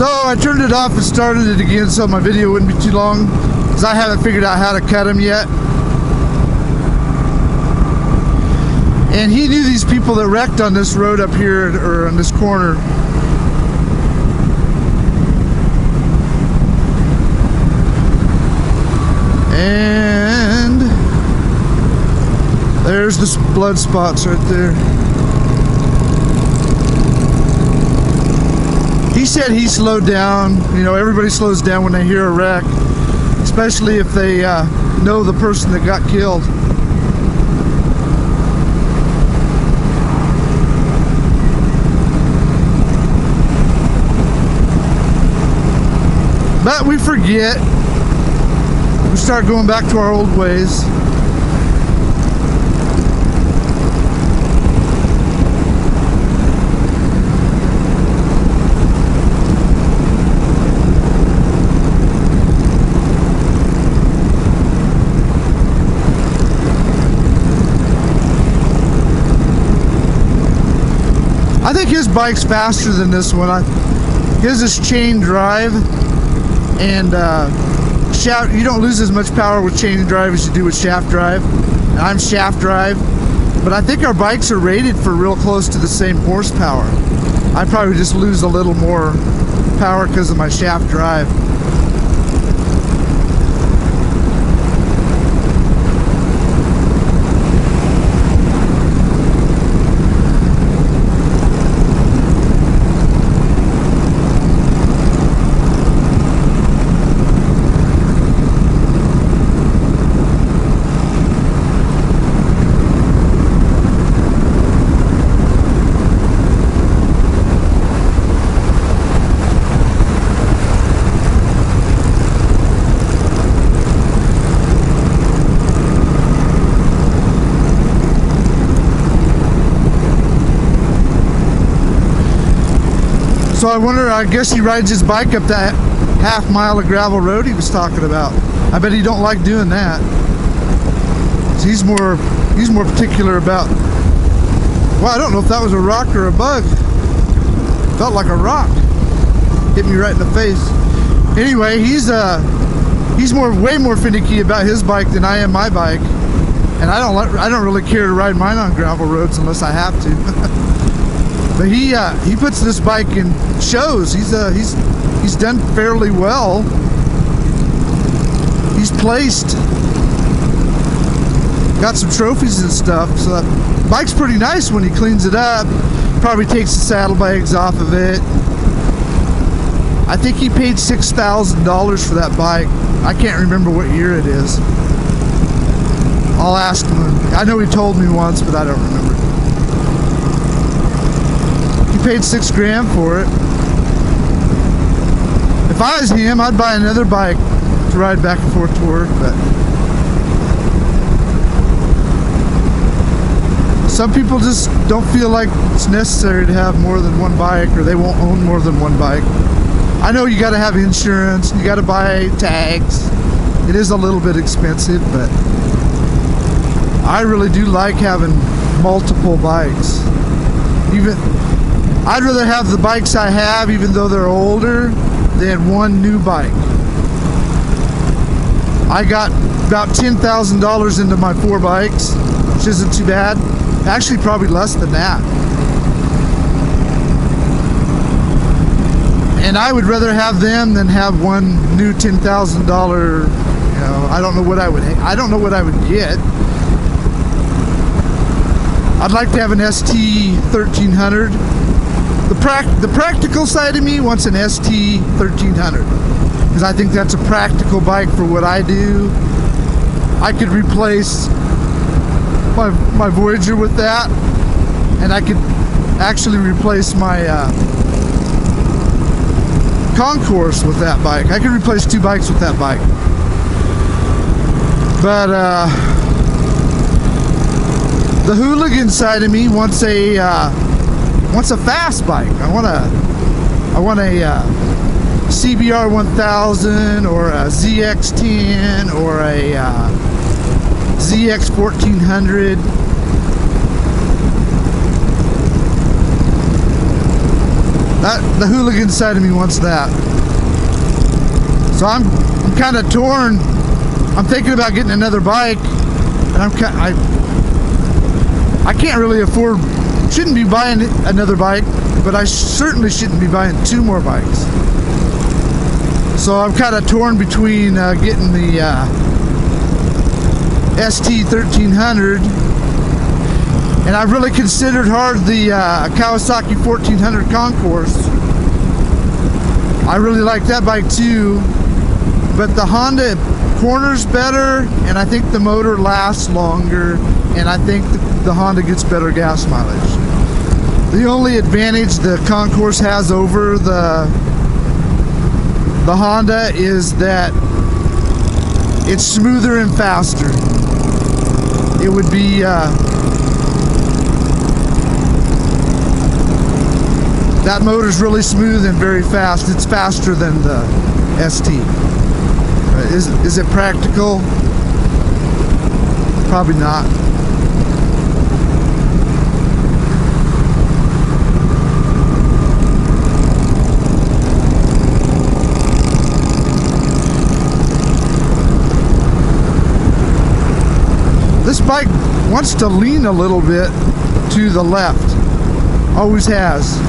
So I turned it off and started it again so my video wouldn't be too long, because I haven't figured out how to cut them yet. And he knew these people that wrecked on this road up here, or on this corner. And there's the blood spots right there. He said he slowed down. You know, everybody slows down when they hear a wreck, especially if they know the person that got killed. But we forget. We start going back to our old ways. I think his bike's faster than this one. His is chain drive, and shaft. You don't lose as much power with chain drive as you do with shaft drive. And I'm shaft drive, but I think our bikes are rated for real close to the same horsepower. I probably just lose a little more power because of my shaft drive. So I wonder, I guess he rides his bike up that half-mile of gravel road he was talking about. I bet he don't like doing that. So he's more particular about, well, I don't know if that was a rock or a bug. Felt like a rock. Hit me right in the face. Anyway, he's way more finicky about his bike than I am my bike. And I don't really care to ride mine on gravel roads unless I have to. But he puts this bike in shows. He's done fairly well. He's placed, got some trophies and stuff. So that bike's pretty nice when he cleans it up. Probably takes the saddlebags off of it. I think he paid $6,000 for that bike. I can't remember what year it is. I'll ask him. I know he told me once, but I don't remember. Paid $6 grand for it. If I was him, I'd buy another bike to ride back and forth to work, but some people just don't feel like it's necessary to have more than one bike, or they won't own more than one bike. I know you got to have insurance, you got to buy tags. It is a little bit expensive, but I really do like having multiple bikes. I'd rather have the bikes I have, even though they're older, than one new bike. I got about $10,000 into my 4 bikes, which isn't too bad. Actually, probably less than that. And I would rather have them than have one new $10,000. You know, I don't know what I would get. I'd like to have an ST 1300. The practical side of me wants an ST 1300 because I think that's a practical bike for what I do. I could replace my Voyager with that, and I could actually replace my Concourse with that bike. I could replace 2 bikes with that bike. But the hooligan side of me wants a fast bike. I want a CBR 1000 or a ZX10 or a ZX 1400. The hooligan side of me wants that. So I'm kind of torn. I'm thinking about getting another bike, and I can't really afford. Shouldn't be buying another bike, but I certainly shouldn't be buying 2 more bikes. So I'm kind of torn between getting the ST 1300, and I've really considered hard the Kawasaki 1400 Concourse. I really like that bike too, but the Honda corners better, and I think the motor lasts longer, and I think the Honda gets better gas mileage. The only advantage the Concourse has over the Honda is that it's smoother and faster. It would be that motor's really smooth and very fast. It's faster than the ST. Is it practical? Probably not. This bike wants to lean a little bit to the left. Always has.